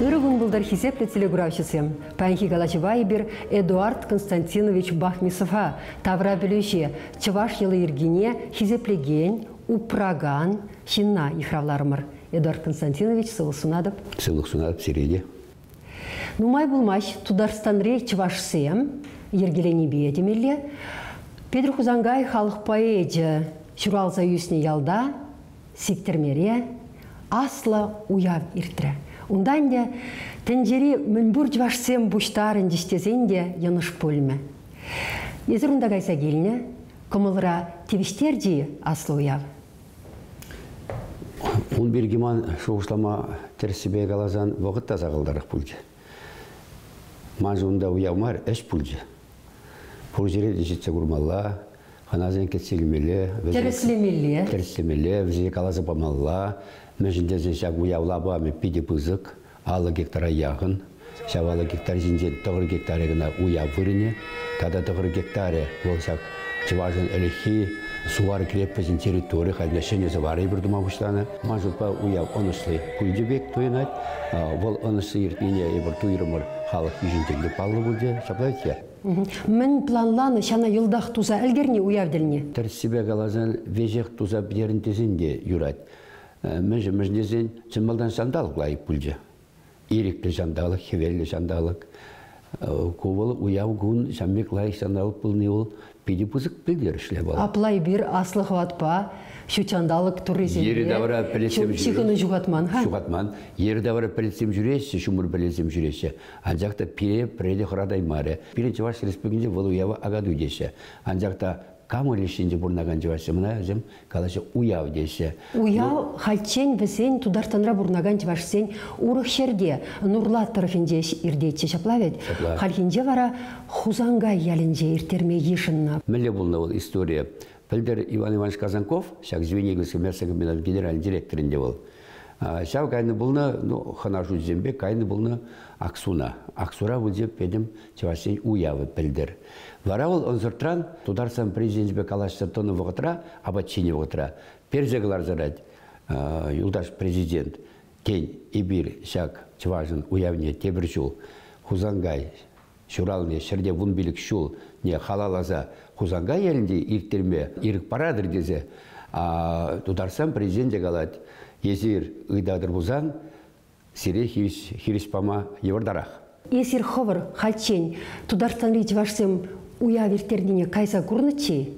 Иргун булдар хисепле телеграфчысы. Панхи галачевай бир Эдуард Константинович Бахмисовға тавра білуші чываш елы иргине хизеплеген, упраган, шинна ихравларымыр. Эдуард Константинович сылысунадып. Сылысунадып середе. Нумай булмаш тударстанрей чывашсем, ергелени бедемелле. Петр Хузангай халық поэдже Шуралза юсне ялда, сиктермере, асла уяв иртре. Ундан де тенджери мүнбур жвашсем буштарын дистезен де яныш пөлме. Езірунда гайса келіне, комылыра тевиштерди асла уяв. Он бергеман шоғышлама терсібе қалазан вағыт таза қалдарық пүлде. Манжуында уявмар әш пүлде. Пұржері дешетсе күрмалла, қаназен кетселімелі, терслемелі, візі қалазы бамалла, мәжіндезен шақ уявлаба мен пиде пызық, алы гектара яғын, шавалы гектар жинжен тұғыр гектары ғына уяв вырыне, тада тұғыр гектары ол шақ чыважын әліхи, сувары креппізін территории, қайна шене завары бірдіма бұштаны. Мажылпа уяв онышлы күлдебек тойынат, ол онышлы ертмене ебір туйрымыр халық ежінтелді палы бұлде, шаплайт Мен планланы шана йылдақ туза әлгерне уявділіне? Тәрсібе қалазан вежек туза бідерін де юрат. Мәжіндезен чымалдан жандалық лайып бүлде. Еректі жандалық, хевелі жандалық. Ковалы уяв күн жамбек лайық жандалық бұлны ол педе бұзық білдер ішле бала. Аплай бір аслы қыватпа, шучандалық туризм. Ері давара пілесем жүгатман. Ері давара пілесем жүресі, шумыр пілесем жүресі. Анжақта пире құрадай маре. Пирен Чуваш республикінде бұл уява агаду десе. Анжақта камы решінде бұрнаған Чувашсы мұна әзім қалашы уяв десе. Уяв хальчен бізен тудартанра бұрнаған Чувашсен урық шерде нұрлат тұрфінде ирдетсе шаплавет. Хальхінде вара хузангай ялінже иртерме ешінна. Мәлі бұлна ол история. Пілдер Иван Иванович Казанков, шақ Звенигельский мясокомбинат генеральный директорінде бол. Шау кайны бұлны, ханашу зембе, кайны бұлны Аксуна. Аксура бұлдеп педім Чавашсен уявы пілдер. Вара ол онзыртран, тударсан президентбе калашса тоны вғытра, абатчине вғытра. Перзегалар зарад, юлдаш президент, тень ибир шақ Чавашын уявне тебір жол, Хузангай, Шуралне, шерде вун билік шул, не халалаза, Хузангай елінде ирттерме, ирік парадыр дезе, тударсан президент дегалад, езір ұйдадыр бұзан, сире хириспама евардарақ. Есір ховыр, хальчен, тударсан рейч вашсем уяв ирттердіне кайса күрнычи?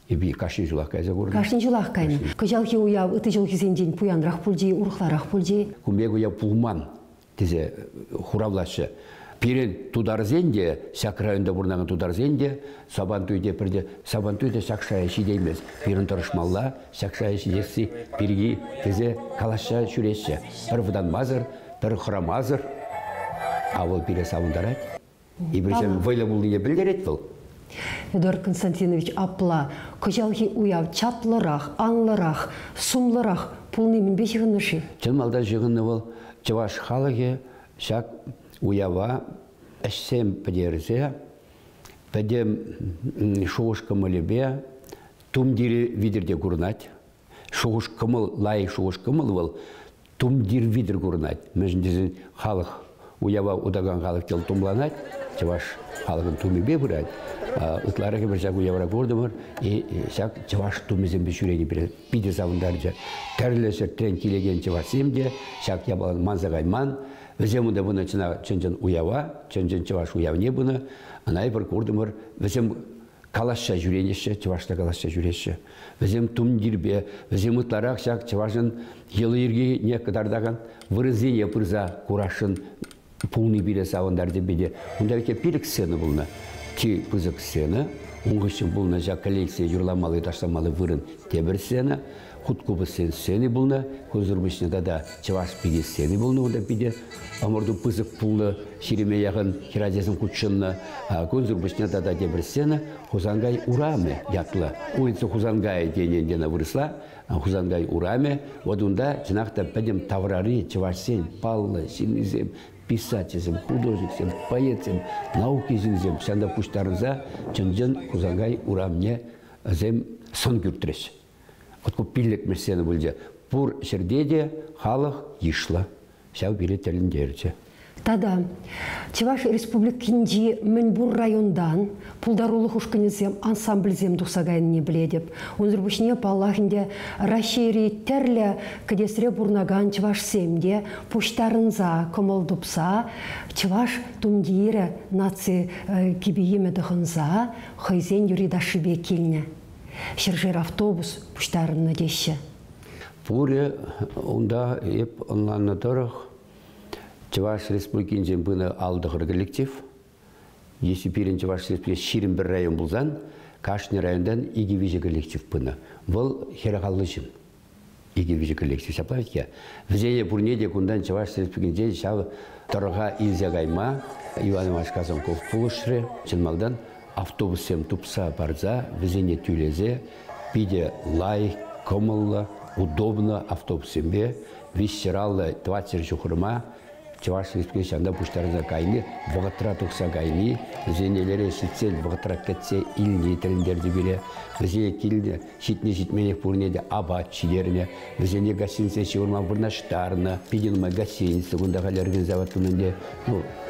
Еби кашын жылақ кайса күрны. Кашын жылақ кайны. Күжалхи уяв, үті жыл кезенден пуянрақ пүлжи, ұрықларақ пүлжи. Күмбек уяв пулман, дезе, хуравлашы. Пирен тударзенде, шак районда бұрнаған тударзенде, сабантуйде бірде, сабантуйде шақшая шидейміз. Пирен тұрышмалла, шақшая шидесі, пирги, тезе, калаша шүресі. Бір бұдан мазыр, бір құрамазыр. Авыл пире сауындарад. Ибірсем вайлы бұлыне білдерет бұл. Эдуард Константинович апла, көжалхи уяв чаплырақ, аңлырақ, сумлырақ, пулны мен бешігінішы? Чынмалда жығыны бұл, Чаваш халығы, шак уява әшсем пәдерізе, пәдем шоғыш кымылебе, тумдері видерде күрнат. Шоғыш кымыл, лай шоғыш кымыл бұл, тумдер видер күрнат. Мәжіндезін халық, уява удаган халық тел тумланат, Чаваш халығын тумебе бұрат. Ұтлары кебір жақ уявара көрдімір, жақ Чаваш тумезен бешурені пиде савындаржа. Кәрілесір трен келеген Чавашсемде, жақ ябалан манзағайман, Візем ұнда бұны чын уява, чын Чаваш уявне бұны, анай бір көрдімір, візем каласша жүренеші, Чавашта каласша жүреші. Візем тұмдербе, візем ұтларақ жақ Чавашын елы ерге не қыдардаған вырызене пырза құрашын пулны бире сауындарды беде. Онда өке пирік сцені бұлны, ки пызық сцені, оңғышын бұлны жақ коллекция жүрламалы, таштамалы вырын тебір сцені, Худкубы сцені бұлны, көзірбішіне да Чаваш пиде сцені бұлны онда пиде. Амырды пызық пулны, шереме яғын, хирадезін құтшынны, көзірбішіне да дебір сцені, Хузангай ураме ятлы. Ойынсы Хузангай денендені вырысла, Хузангай ураме, одында жинақта пәдем таврары, Чавашсен, паллы, синізем, писательсем, художниксем, поэтсем, наукезінзем, шанда пұштарынза, чын Хузангай урамне зем сон күртіреш. Отку пиллек мессені бөлде. Бұр шердеде халық ешла. Шау билет әліндерді. Тада, Чуваш республикинде Менбур райондан пулдарулы хушканезем ансамбльзем дусагайын не біледіп. Онзырбушне паллахынде Рашири терлі кадесре бурнаган Чуваш семде пуштарынза, комалдупса, Чуваш тумдире наци кибиеме дұхынза, хайзен юридашыбе келіне. Шыржыр автобус пуштарынна деші. Пуре, онда еп онланна тұрық, Чуваш республикинжен бұны алдығыр коллектив. Если пирен Чуваш республикин ширин бір район бұлзан, Кашны райондан игивижі коллектив бұны. Бұл херағалышын. Игивижі коллектив. Шаплавит ке. Візене бұрнеде күндан Чуваш республикинжен шау тұрға илзе гайма, Иван Иванович Казанков пулышыры, чынмалдан автобусем тупса барза, візене тюлезе, пиде лай, комылы, удобно автобусембе, вещералы 20 жухырма, Чуваш республикасы анда пуштарына кайны, вағытыра тұқса кайны, зенелері шитсел, вағытыра кәтсе иліне тіліндерді бере, візене келіне, шитне-шитменек бұрнеде абат шидеріне, візене гостиница шеурма бұрнаштарына, пиденума гостиница, күнда қаларғын заватынынде,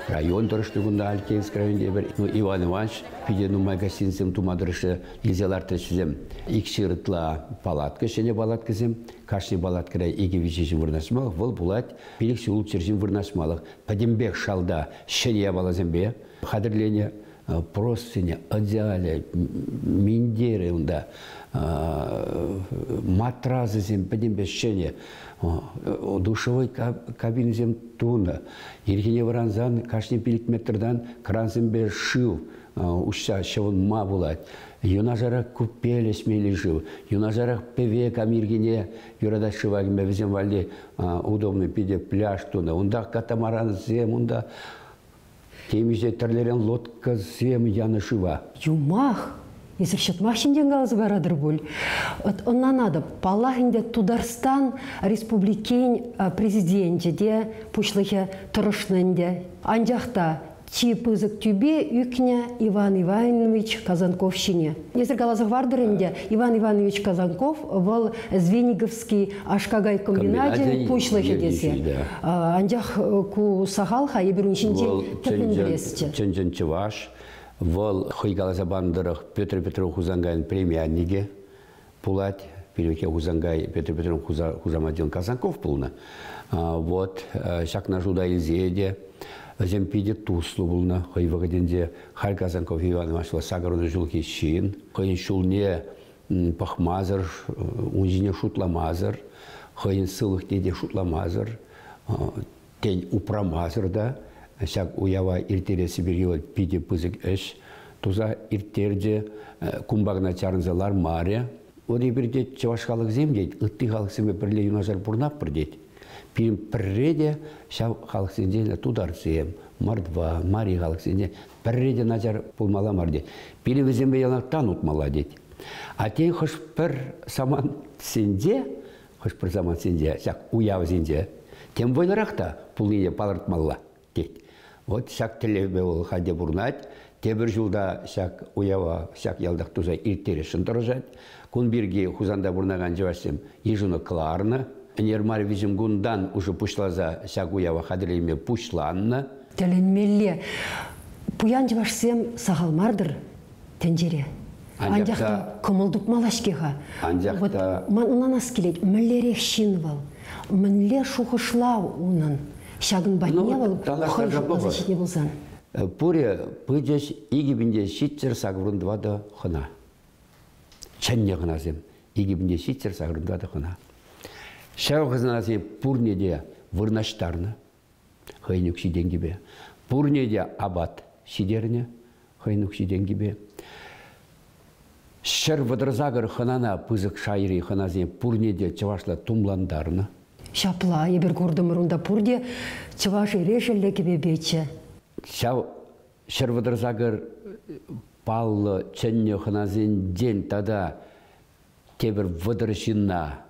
район тұрышты күнда Алькевск районде бір, Иван Иванович, пиденума гостиницам тумадырышы, елзелар тәшізем, икшырытла палатка, шене палаткызем, Кашни балаткара игивичешін вырнашмалық, бұл бұлат, пелікші ұлтшершін вырнашмалық. Падембек шалда шене балазембе, қадырлене, простыне, одеяле, миндері, матразызем, падембек шене, душевой кабинезем туна, ергене варанзан, кашни пелік метрдан кранзембе шыл, ұшса шевон ма бұлат. Юнажарах купеле смели жил, юнажарах певе камиргине, юрада шивагиме везем валде удобный пиде пляж туна, унда катамаран зем, унда темизе терлерен лодка зем яна шива. Юмах, если счет махшинден галзы барадыр буль. Онна надо, палахинде Тударстан республикин президенте де пушлыхе тұрышнынде. Анжақта Чипызык тюбе үкне Иван Иванович Казанковщине. Если галазах вардырынде, Иван Иванович Казанков был Звениговский ашкагай комбинате пушлыхе десе. Анжақ ку сахалха ебіріншінде тіплін білесті. Чынжын Чуваш, был хой галаза бандырық Петр Петров Хузангайын премианниге пулать. Перевеке Хузангай Петр Петров Хузамадин Казанков пулна. Вот, шак на жуда изеде. Земпиде туслу булна, хай вагаденде Харь Казанков Иван Иванович сагаруны жылки шин, хай шулне пахмазар, унжине шутламазар, хай сылых деде шутламазар, тень упрамазар да, шак уява иртере сибирьевал пиде пызык эш, туза иртерде кумбагна чарнзалар маре, оди бірде чаваш халық земдейд, ытты халық семе бірле юнажар бурнап бірдейд. Пирим прреде шав халық сенде тударсем, мардва, мари халық сенде прреде назар пулмала марде. Пирим везембе ялактан утмала дед. А тен хош пір саман сенде, шак уяв сенде, тем бойларақта пулыне палыртмалла дед. Вот шак тілебе ол хаде бурнать, тебір жылда шак уява, шак ялдақ туза иртерешін тұржат. Кун бирге хузанда бурнаган жавасем ежуны кларны, Нермар визимгундан уже пушлаза сягуява хадрейме пушланна. Теленмелле пуян жавашсем сағалмардыр тенжере. Анжақта кымылдып малашкеға. Анжақта... Ман унанас келет, мүллерек шинвал, мүллер шуғышлау унын. Шагын батневал, қой жұқмаза шетне болсан. Пуре пыдеш игібінде шитчер сағырындвады қына. Чәнне қыназем, игібінде шитчер сағырындвады қына. Шау қызыназе пурнеде вырнаштарны, хайнук шиден гибе. Пурнеде абат шидерне, хайнук шиден гибе. Шыр вадырзагыр ханана пызык шайри ханазе пурнеде чавашла тумландарны. Шапла, ебір көрдімірунда пурде чаваши решелі кебе бече. Шау шыр вадырзагыр паллы чәнне ханазен ден тада тебір вадыршынна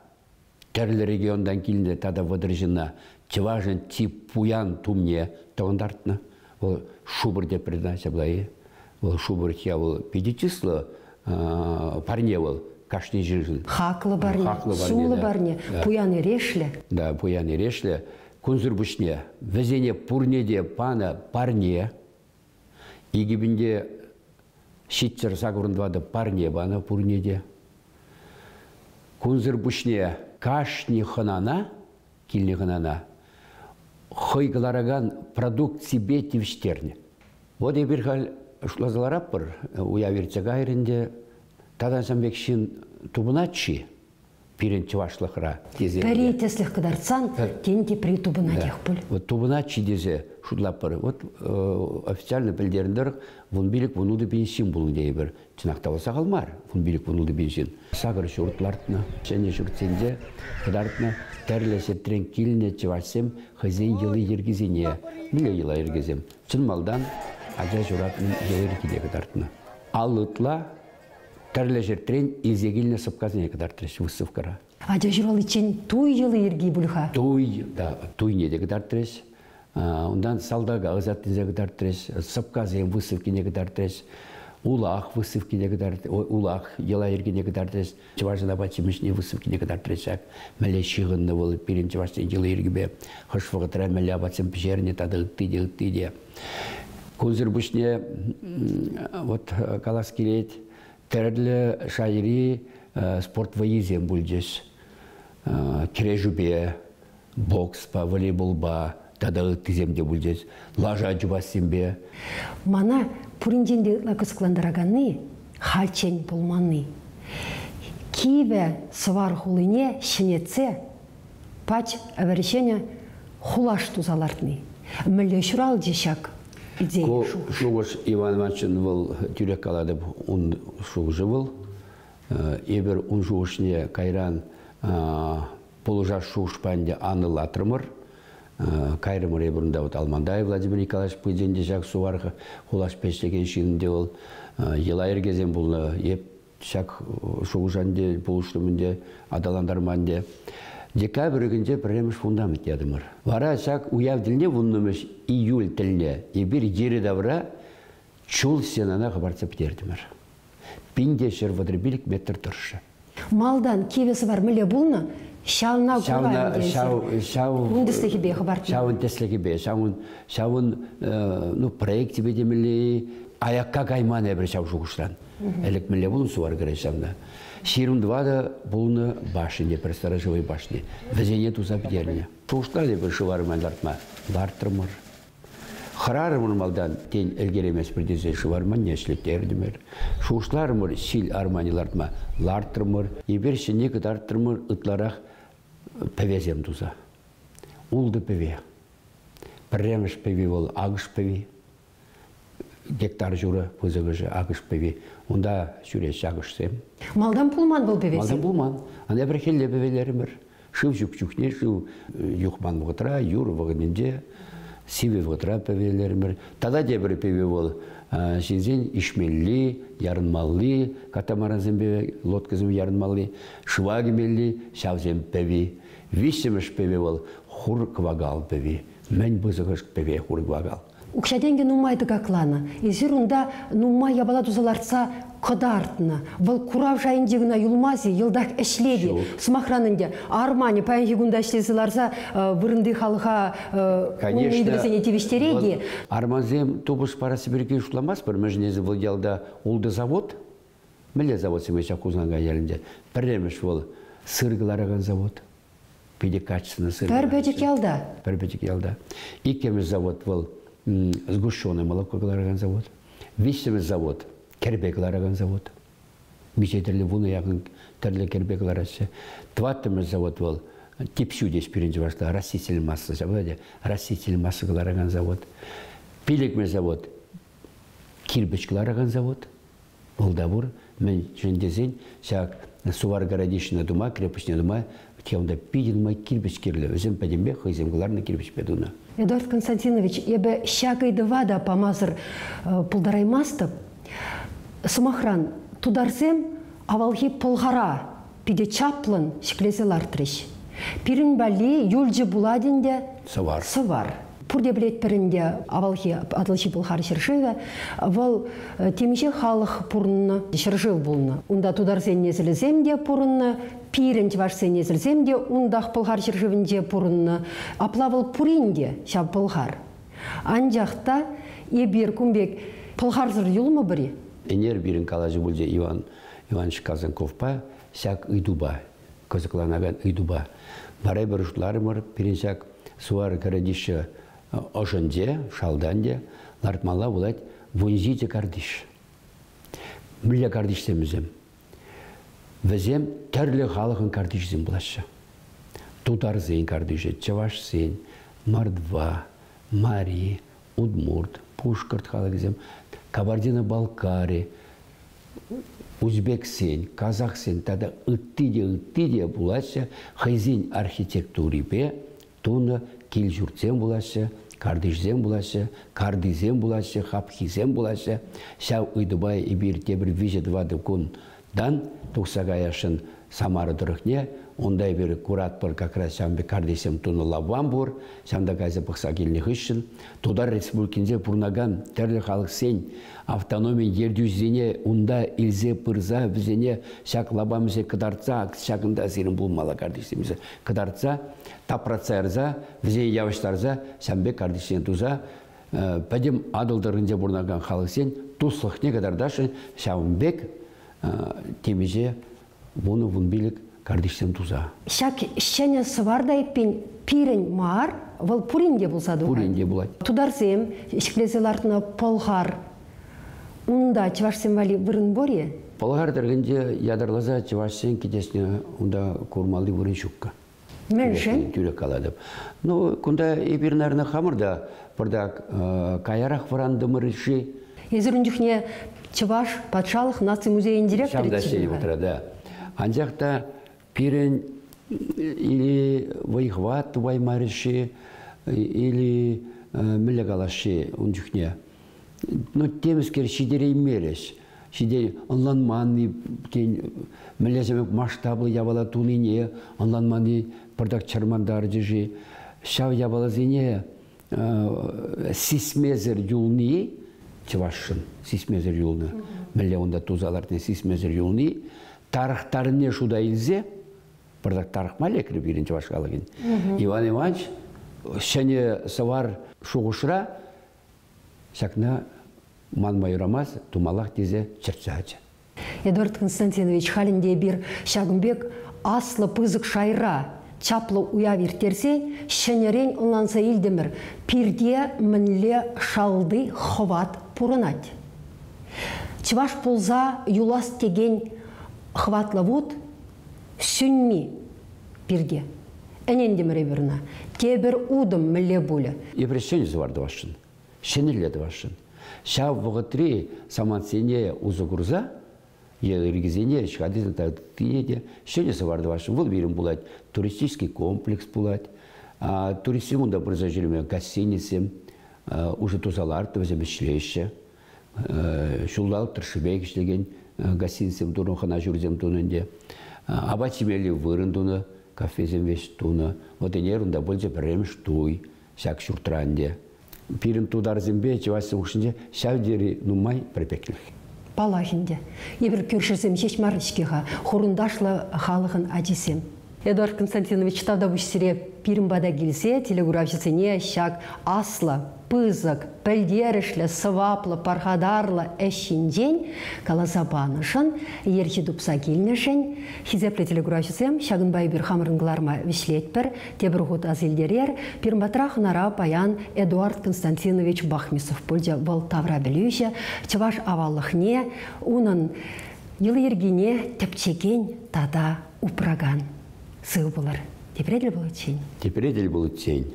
Тәрлі региондан келінді тада вадыржына чыважын тип пуян тумне тоғындартына. Ол шубыр деп передача былай. Ол шубыр хия ол 5 число парне ол кашни жижын. Хаклы барне, сулы барне, пуян ерешлі. Да, пуян ерешлі. Күнзір бүшне, візене пурнеде пана парне, егібінде шитчер сағырындвады парне бана пурнеде. Күнзір бүшне кашни ханана, килни ханана, хойгалараган продукт себе тивштерне. Вот ебір хал шулазаларап бір, уя верцега ерінде, тадан самбекшін тубыначи, пирен чывашлықыра. Пәрейтеслік кадарцан, тенде при тубынатех бұл. Вот тубыначи дезе шудлап бір. Вот официально білдеріндер, вон билік вұнуды бенсин бұлын дей бір. Чынақталаса қалмар, вон билік вұнуды бенсин. Сағыр шүртлартына, және шүртсенде, кадартына, тәрлесеттерен келіне чывашсем, хазен елы ергезене, миле елы ергезем. Чын малдан, ажа жұратын елы ергеде кадартына. Алытла, тәрлесеттерен изегіліне сыпқазыне кадартырыш высывкара. Ажа жұрал için туй елы ерге бұлға? Туй, да, туй неде кадартырыш. Ондан салдага ағызаттынзе кадартырыш, сыпқазыне высывкене кадартырыш. Улах высывкене кадартырыш, улах ела ергене кадартырыш. Чыважына бачымышне высывкене кадартырышак. Мәле шығынны болып, перен чываштен елы ергебе. Хышфығытыра мәле абатсын пішеріне тады ұттыде. Көзір бүшне, вот калас келет, тәрілі шайри спорт вайызен бүлдес. Кережубе, бокс ба, волейбол ба, тады ұттыземде бүлдес. Лажа жұбасымбе. Мана пүрінденде лакысқыландарағаны халчен болманы. Киеве свар хулыне шенетсе, пач әвәрішене хулаш тузалартны. Мүлі шурал дешак идея шу. Шуғыш Иван Ивановичын был тюрек каладып, он шуғыжы был. Ебір он шуғышне кайран полужаш шуғышпанде аны латырмыр. Кайрымыр ебірінде Алмандай Владимир Николаевич пөйденде жақ суварға хулаш пештеген шынында ол ела ергезен бұл еп шақ шуғышанде болуштымынде адаландарманде. Декабрь күнде премеш фундамент ядымыр. Вара шақ уяв діліне вұннымыш июль тіліне ебір ері давра чул сенана қабарца птердімір. Пинде шыр вадребілік метр тұршы. Малдан кевесі бар мүле бұлны шауына құлайын дейсір. Үндістігі бе қабартын? Шауын теслігі бе. Шауын проекті бедемілі аяққа қайман әбір шау жұғыштан. Әлік мүле бұлын суар көреш шамда. Ширындвада бұлыны башыне, бір сторожевой башыне. Візене туза бідеріне. Шуғыштар деп шыварыман лартма. Лартырмыр. Хырарымыр малдан тен әлгеремес бірдезе шыварман нешлеттердімір. Шуғыштарымыр сил армани лартма. Лартырмыр. Ебер шене кыдартырмыр ытларақ пәвезем туза. Улды пәве. Піремеш пәве ол ағыш пәве. Гектар жүрі пызығыжы ағыш пәве. Онда сүреш ағыш сем. Малдан пулман бұл пәвезем? Малдан пулман. Ана бір хелле пәвелерімір. Шыв жүк-жүкне, шыв юқман вғытра, юр вғынінде, сиве вғытра пәвелерімір. Тада де бір пәве ол шынзен ишмелли, ярынмалли, катамаранзембе лодкызым ярынмалли, шывагемелли, шавзем пәве. Вишемеш пәве ол хур квагал пәве. Мән бұзығыш пәве хур квагал. Укшаденге нумайды каклана. Изир унда нумай ябала тузаларца кодартына. Бұл курав жайындегіна юлмази елдақ әшледі. Смахранынде армани пәйінгі гунда әшлезіларса вырынды халыға ұлмейдірізіне тевештереге. Арманзем тобыш парасы бірге ұшламас бір мәжінезі бұл елда олды завод. Міле завод семейші қузғанға елінде. Піремеш ол сырғылараған завод. Педе качественно сырғылараған. Пәрбәдік елда? Пәрбәдік елда. Икеміз завод бұл сгущенное молоко калараган завод. Вишемес завод, кербе калараган завод. Мичетерлі вуны яғын тәрлі кербе каларасы. Тваттымыз завод был, типсю дес перенде башта, растительный масса заводе, растительный масса калараган завод. Пиликмез завод, кирбеч калараган завод. Олдабур, мен жендезен, шак сувар городишина дума, крепостная дума, кеунда пиден май кирбеч кирлі. Өзім пәдембе, хызем каларны кирбеч педуна. Эдуард Константинович, ебе щакайды вада помазыр пулдараймастып, сымахран тударсем авалхи полғара пиде чаплын шіклезе лартрыш. Пирин бали юлжы буладинде сывар. Пурде білет бірінде авалхи атылши пылхар шыршыве, вал темеше халық пурынны шыршыв болны. Унда тудар сен несілізем де пурынны, пирін чваш сен несілізем де ундақ пылхар шыршывінде пурынны, аплавыл пуринде шап пылхар. Анжақта ебір күмбек пылхарзыр юлмы бірі? Энер бирин калажы бульде Иванович Казанковпа, сяк ыйдуба, козакланаган ыйдуба. Барай барышларымыр, перенсяк суар карадишы ошынде, шалданде, лартмала булать вонзите кардиш. Милля кардиш семізем. Візем тәрлі халықын кардиш зем бұлашы. Тутар зейн кардиші, чаваш зейн, мордва, мари, удмурт, пушкарт халық зем, Кабардино-Балкари, Узбек сен, Казах сен, тада ыттиде булашы, хайзин архитектури бе, туны килжурцен булашы, кардишзен булашы, кардизен булашы, хапхизен булашы, шау ыйдыбай ибир тебір вижет вады кун дан, тұқсағаяшын Самары дұрықне, ондай бір курат бір как раз шамбе кардисем туны лаван бұр, шамда каза пықса келінек үшін, Тудар республикінде бұрнаган тәрлі халық сен, автономия ердюзіне, онда илзе пырза, бізіне шак лабамызе кыдарца, шакында зерін болмала кардисемізі. Кыдарца, тапраца әрза, бізіне явыштарза, шамбе кардисен туза, пәдем адылдырынде бұрнаган халық сен, туслықне кадардашы, шамбек темеже бұны бұнбелік кардишсен туза. Шак шәне свардай пен пирен мар, вал пуринде болса дуға. Пуринде болады. Тударсем, ішклезелартына полғар, унда чвашсен вали вырын боре? Полғар дәргенде ядарлаза чвашсен кетесіне унда курмалды вырын шукка. Меншен? Тюрек каладып. Ну, күнда ебірнарына хамырда, бірдак каярах варандымырышы. Езіріндіхне Чаваш патшалық наци музейін директор Шамда сені отырады. Анжақта пирен или вайхват ваймарыши, или мілігалашы ұнжықне. Но теміскер шидері мереш. Шидері онланманы, мілеземек масштаблы ябала туныне, онланманы бірдақ чармандар жежі. Шау ябала зене сисмезер юлны, Чавашын, сисмезер юлны, мілі онда тузалардың сисмезер юлны, тарықтарыне шуда илзе, бірдақ тарық малекрі берін Чаваш қалығын. Иван Иванович, шәне савар шуғышыра, шакна манмайрамаз, тумалақ дезе чырчачы. Эдуард Константинович халінде бір шагымбек аслы пызық шайра, чаплы уявир терсе, шәнерен ұнланса илдемір, пирде мінле шалды хват пұрынат. Чываш пулза юлас теген хватлы вуд сүнми пирде. Әнендемірі біріна. Тебір удым мінле бұлі. Епрешченізі варды вашын, шенеледі вашын. Шав вғытри самансене ұзы күрза, Ергизене, шкадизм тағдыде, шенесі варды вашын. Бұл берім бұлад туристический комплекс бұлад. Туристим ұнда бірза жүріме гостиницем, уже тузаларды өзім ішлейші. Шулдалық тұршыбек ішлеген гостиницем тұрын, қана жүрзем тұрынде. Абачимелі вырын тұны, кафезем веш тұны. Вот енер ұнда бұл же бірем штуй, шак шуртранде. Пирім тудар зембе, чевасым ұшынде, шавдері нумай припекліх. Палахинде. Ебір көршісім шешмарышкеға, хорындашлы халығын әдесем. Эдуард Константинович тавда бұшсіре пирім бада келсе, телеграфшысыне шак аслы, пызық, пәлдерішлі, сываплы, пархадарлы әшінден калазабанышын, ерчі дұпса келнішін, хизеплі телеграфшысым шагынбай бір хамырыңғыларма вишлетпір, тебір ғуд азелдерер, пирім батрақ нара паян Эдуард Константинович Бахмисов бұлде бұл тавра білүйші, чываш авалықне, унын елы ергене тәпчеген тада упраган. Сыл болар. Тепередель был тень. Тепередель был тень.